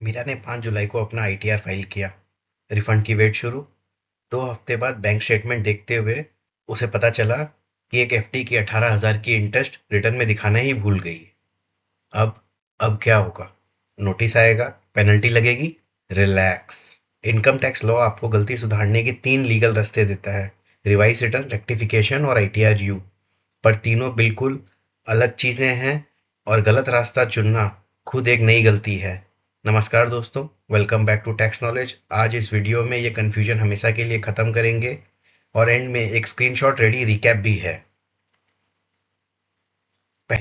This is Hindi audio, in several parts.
मीरा ने 5 जुलाई को अपना आईटीआर फाइल किया। रिफंड की वेट शुरू। 2 हफ्ते बाद बैंक स्टेटमेंट देखते हुए उसे पता चला कि एक एफडी की 18,000 की इंटरेस्ट रिटर्न में दिखाना ही भूल गई। अब अब क्या होगा? नोटिस आएगा, पेनल्टी लगेगी। रिलैक्स। इनकम टैक्स लॉ आपको गलती सुधारने के 3 लीगल रास्ते देता है: रिवाइज रिटर्न, रेक्टिफिकेशन और आईटीआर यू। पर तीनों बिल्कुल अलग चीजें हैं और गलत रास्ता चुनना खुद एक नई गलती है। नमस्कार दोस्तों, welcome back to tax knowledge. आज इस वीडियो में ये कन्फ्यूजन हमेशा के लिए खत्म करेंगे और एंड में एक स्क्रीनशॉट रेडी रिकैप भी है। पहले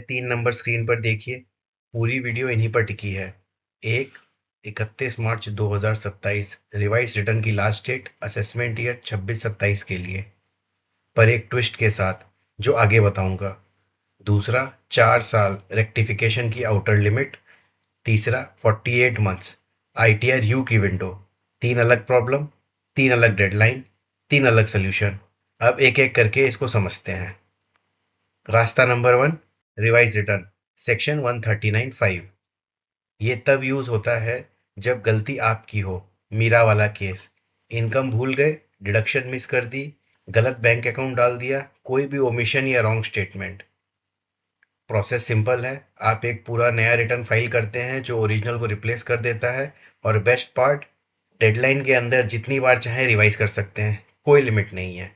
3 नंबर स्क्रीन पर देखिए। पूरी वीडियो इन्हीं पर टिकी है। एक, 31 मार्च 2027 रिवाइज रिटर्न की लास्ट डेट, असेसमेंट ईयर 26-27 के लिए, पर एक ट्विस्ट के साथ जो आगे बताऊंगा। दूसरा, 4 साल रेक्टिफिकेशन की आउटर लिमिट। तीसरा, 48 मंथ्स आईटीआर यू की विंडो। 3 अलग प्रॉब्लम, 3 अलग डेडलाइन, 3 अलग सोल्यूशन। अब एक एक करके इसको समझते हैं। रास्ता नंबर 1, रिवाइज रिटर्न, सेक्शन 139(5). ये तब यूज होता है जब गलती आपकी हो। मीरा वाला केस, इनकम भूल गए, डिडक्शन मिस कर दी, गलत बैंक अकाउंट डाल दिया, कोई भी ओमिशन या रॉन्ग स्टेटमेंट। प्रोसेस सिंपल है। आप एक पूरा नया रिटर्न फाइल करते हैं जो ओरिजिनल को रिप्लेस कर देता है। और बेस्ट पार्ट, डेडलाइन के अंदर जितनी बार चाहे रिवाइज कर सकते हैं, कोई लिमिट नहीं है।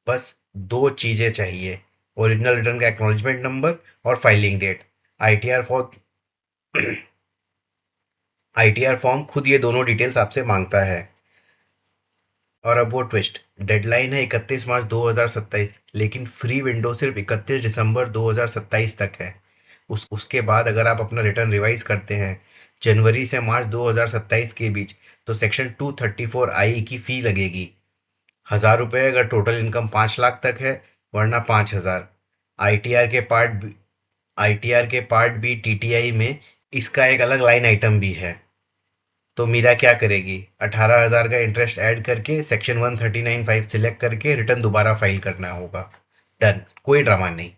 बस 2 चीजें चाहिए: ओरिजिनल रिटर्न का एक्नॉलेजमेंट नंबर और filing date. ITR form ITR form खुद ये दोनों डिटेल्स आपसे मांगता है। और अब वो ट्विस्ट, डेडलाइन है 31 मार्च 2027, लेकिन फ्री विंडो सिर्फ 31 दिसंबर 2027 तक है। उसके बाद अगर आप अपना रिटर्न रिवाइज करते हैं जनवरी से मार्च 2027 के बीच, तो सेक्शन 234 आई की फी लगेगी। 1,000 रुपये अगर टोटल इनकम 5 लाख तक है, वरना 5,000। आईटीआर के पार्ट आईटीआर के पार्ट बी टीटीआई में इसका एक अलग लाइन आइटम भी है। तो मीरा क्या करेगी? 18,000 का इंटरेस्ट ऐड करके सेक्शन 139(5) सिलेक्ट करके रिटर्न दोबारा फाइल करना होगा। डन, कोई ड्रामा नहीं।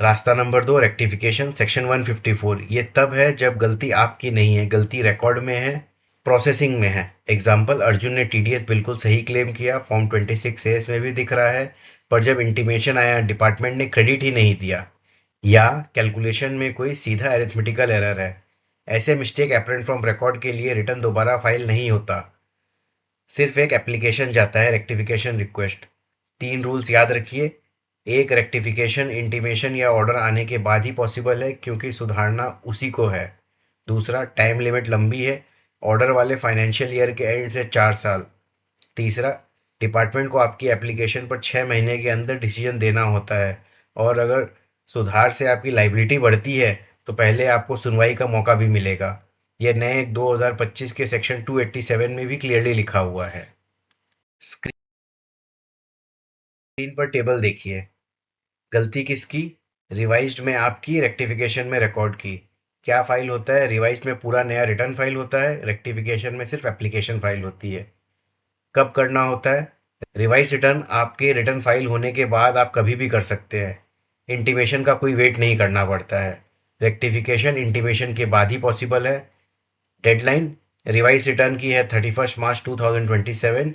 रास्ता नंबर 2, रेक्टिफिकेशन, सेक्शन 154। ये तब है जब गलती आपकी नहीं है, गलती रिकॉर्ड में है, प्रोसेसिंग में है। एग्जाम्पल, अर्जुन ने टीडीएस बिल्कुल सही क्लेम किया, फॉर्म 26A में भी दिख रहा है, पर जब इंटीमेशन आया डिपार्टमेंट ने क्रेडिट ही नहीं दिया, या कैलकुलेशन में कोई सीधा अरिथमेटिकल एरर है। ऐसे मिस्टेक अपरेंट फ्रॉम रिकॉर्ड के लिए रिटर्न दोबारा फाइल नहीं होता, सिर्फ एक एप्लीकेशन जाता है, रेक्टिफिकेशन रिक्वेस्ट। 3 रूल्स याद रखिए। एक, रेक्टिफिकेशन इंटीमेशन या ऑर्डर आने के बाद ही पॉसिबल है क्योंकि सुधारना उसी को है। दूसरा, टाइम लिमिट लंबी है, ऑर्डर वाले फाइनेंशियल ईयर के एंड से 4 साल। तीसरा, डिपार्टमेंट को आपकी एप्लीकेशन पर 6 महीने के अंदर डिसीजन देना होता है, और अगर सुधार से आपकी लाइबिलिटी बढ़ती है तो पहले आपको सुनवाई का मौका भी मिलेगा। यह नए 2025 के सेक्शन 287 में भी क्लियरली लिखा हुआ है। स्क्रीन पर टेबल देखिए। गलती किसकी? रिवाइज्ड में आपकी, रेक्टिफिकेशन में रिकॉर्ड की। क्या फाइल होता है? रिवाइज्ड में पूरा नया रिटर्न फाइल होता है, रेक्टिफिकेशन में सिर्फ एप्लीकेशन फाइल होती है। कब करना होता है? रिवाइज रिटर्न आपके रिटर्न फाइल होने के बाद आप कभी भी कर सकते हैं। इंटीमेशन का कोई वेट नहीं करना पड़ता है। रेक्टिफिकेशन इंटीमेशन के बाद ही पॉसिबल है। डेडलाइन रिवाइज रिटर्न की है 31 मार्च 2027।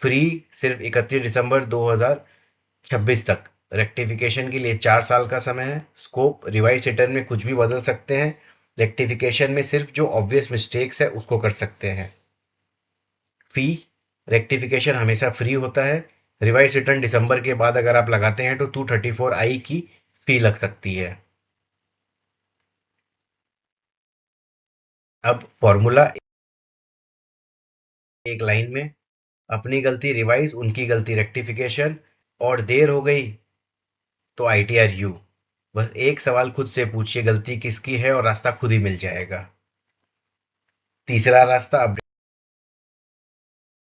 फ्री सिर्फ 31 दिसंबर 2026 तक। रेक्टिफिकेशन के लिए 4 साल का समय है। स्कोप, रिवाइज रिटर्न में कुछ भी बदल सकते हैं, रेक्टिफिकेशन में सिर्फ जो ऑब्वियस मिस्टेक्स है उसको कर सकते हैं। फी, रेक्टिफिकेशन हमेशा फ्री होता है। रिवाइज रिटर्न दिसंबर के बाद अगर आप लगाते हैं तो 234 आई की फी लग सकती है। अब फॉर्मूला एक लाइन में: अपनी गलती रिवाइज, उनकी गलती रेक्टिफिकेशन, और देर हो गई तो आईटीआर यू। बस एक सवाल खुद से पूछिए, गलती किसकी है, और रास्ता खुद ही मिल जाएगा। तीसरा रास्ता,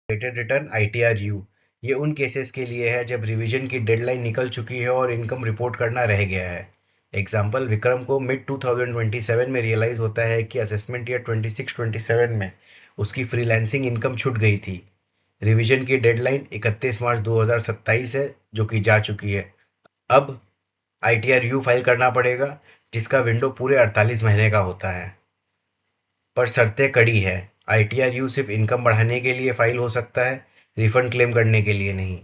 अपडेटेड रिटर्न, आईटीआर यू। ये उन केसेस के लिए है जब रिवीजन की डेडलाइन निकल चुकी है और इनकम रिपोर्ट करना रह गया है। एग्जाम्पल, विक्रम को मिड 2027 में रियलाइज होता है कि असेसमेंट ईयर 26-27 में उसकी फ्रीलांसिंग इनकम छूट गई थी। रिवीजन की डेडलाइन 31 मार्च 2027 है, जो कि जा चुकी है। अब ITR-U फाइल करना पड़ेगा, जिसका विंडो पूरे 48 महीने का होता है। पर शर्तें कड़ी है। ITR-U सिर्फ इनकम बढ़ाने के लिए फाइल हो सकता है, रिफंड क्लेम करने के लिए नहीं।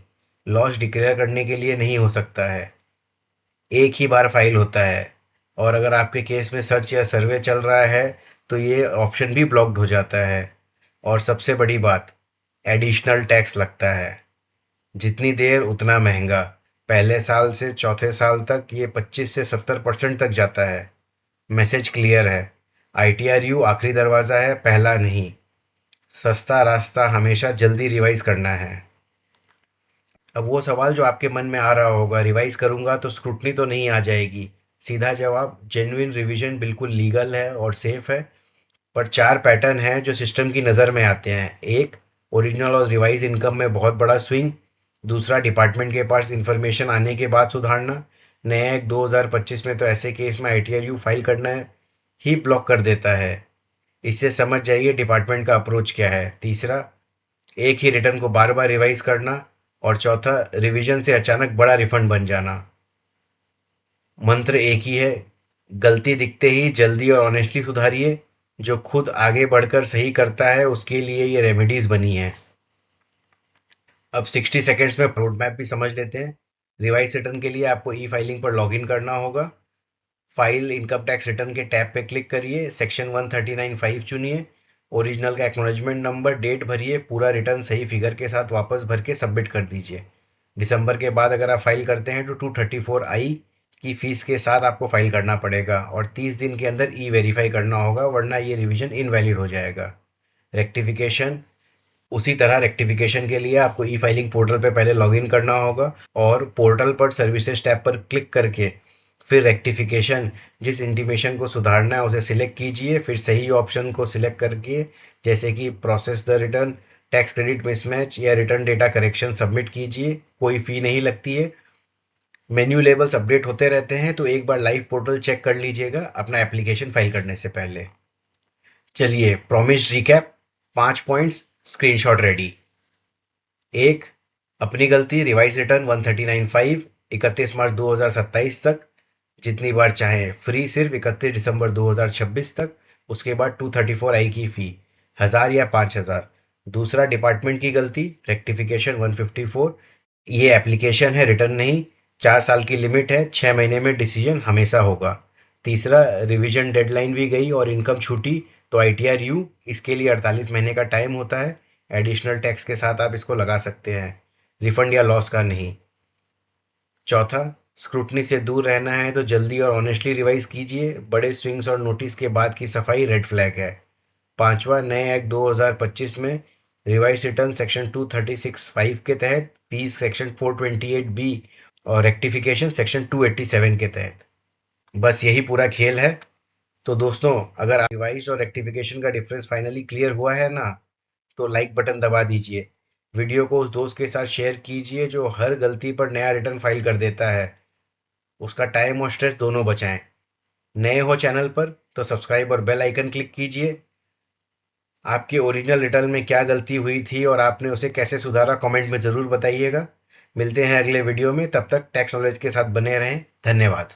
लॉस डिक्लेयर करने के लिए नहीं हो सकता है। एक ही बार फाइल होता है। और अगर आपके केस में सर्च या सर्वे चल रहा है तो ये ऑप्शन भी ब्लॉक्ड हो जाता है। और सबसे बड़ी बात, एडिशनल टैक्स लगता है। जितनी देर उतना महंगा। पहले साल से चौथे साल तक ये 25 से 70% तक जाता है। मैसेज क्लियर है। ITR-U आखिरी दरवाजा है, पहला नहीं। सस्ता रास्ता हमेशा जल्दी रिवाइज करना है। अब वो सवाल जो आपके मन में आ रहा होगा, रिवाइज करूंगा तो स्क्रूटनी तो नहीं आ जाएगी? सीधा जवाब, जेन्युइन रिवीजन बिल्कुल लीगल है और सेफ है। पर 4 पैटर्न हैं जो सिस्टम की नज़र में आते हैं। एक, ओरिजिनल और रिवाइज इनकम में बहुत बड़ा स्विंग। दूसरा, डिपार्टमेंट के पास इंफॉर्मेशन आने के बाद सुधारना। नया एक 2025 में तो ऐसे केस में ITR-U फाइल करना है ही ब्लॉक कर देता है। इससे समझ जाइए डिपार्टमेंट का अप्रोच क्या है। तीसरा, एक ही रिटर्न को बार बार रिवाइज करना। और चौथा, रिवीजन से अचानक बड़ा रिफंड बन जाना। मंत्र एक ही है, गलती दिखते ही जल्दी और ऑनेस्टली सुधारिए। जो खुद आगे बढ़कर सही करता है उसके लिए ये रेमेडीज बनी है। अब 60 सेकेंड्स में रोड मैप भी समझ लेते हैं। रिवाइज रिटर्न के लिए आपको ई फाइलिंग पर लॉगिन करना होगा। फाइल इनकम टैक्स रिटर्न के टैब पे क्लिक करिए, सेक्शन 139(5) चुनिए। ओरिजिनल का एक्नॉलेजमेंट नंबर, डेट भरिए, पूरा रिटर्न सही फिगर के साथ वापस भर के सबमिट कर दीजिए। दिसंबर के बाद अगर आप फाइल करते हैं तो 234I की फीस के साथ आपको फाइल करना पड़ेगा और 30 दिन के अंदर ई वेरीफाई करना होगा, वरना ये रिवीजन इनवैलिड हो जाएगा। रेक्टिफिकेशन, उसी तरह रेक्टिफिकेशन के लिए आपको ई फाइलिंग पोर्टल पे पहले लॉगिन करना होगा और पोर्टल पर सर्विसेज टैब पर क्लिक करके फिर रेक्टिफिकेशन, जिस इंटीमेशन को सुधारना है उसे सिलेक्ट कीजिए। फिर सही ऑप्शन को सिलेक्ट करके, जैसे कि process the return, tax credit mismatch या रिटर्न डेटा करेक्शन, सबमिट कीजिए। कोई फी नहीं लगती है। मेन्यू लेबल्स अपडेट होते रहते हैं, तो एक बार लाइव पोर्टल चेक कर लीजिएगा अपना एप्लीकेशन फाइल करने से पहले। चलिए, promise recap, 5 points, screenshot ready. एक, अपनी गलती, रिवाइज रिटर्न 139(5), 31 मार्च 2027 तक, जितनी बार चाहें, फ्री सिर्फ 31 दिसंबर 2026 तक। उसके बाद 234I की फी, 1000 या 5000। दूसरा, डिपार्टमेंट की गलती, रेक्टिफिकेशन 154, ये एप्लीकेशन है, रिटर्न नहीं। 4 साल की लिमिट है, 6 महीने में डिसीजन हमेशा होगा। तीसरा, रिवीजन डेडलाइन भी गई और इनकम छूटी तो ITR-U, इसके लिए 48 महीने का टाइम होता है। एडिशनल टैक्स के साथ आप इसको लगा सकते हैं, रिफंड या लॉस का नहीं। चौथा, स्क्रूटनी से दूर रहना है तो जल्दी और ऑनेस्टली रिवाइज कीजिए। बड़े स्विंग्स और नोटिस के बाद की सफाई रेड फ्लैग है। पांचवा, नए एक्ट 2025 में रिवाइज रिटर्न सेक्शन 236(5) के तहत, फीस सेक्शन 428B और रेक्टिफिकेशन सेक्शन 287 के तहत। बस यही पूरा खेल है। तो दोस्तों, अगर रिवाइज और रेक्टिफिकेशन का डिफरेंस फाइनली क्लियर हुआ है ना, तो लाइक बटन दबा दीजिए। वीडियो को उस दोस्त के साथ शेयर कीजिए जो हर गलती पर नया रिटर्न फाइल कर देता है। उसका टाइम और स्ट्रेस दोनों बचाएं। नए हो चैनल पर तो सब्सक्राइब और बेल आइकन क्लिक कीजिए। आपके ओरिजिनल रिटर्न में क्या गलती हुई थी और आपने उसे कैसे सुधारा, कमेंट में ज़रूर बताइएगा। मिलते हैं अगले वीडियो में, तब तक टैक्स नॉलेज के साथ बने रहें। धन्यवाद।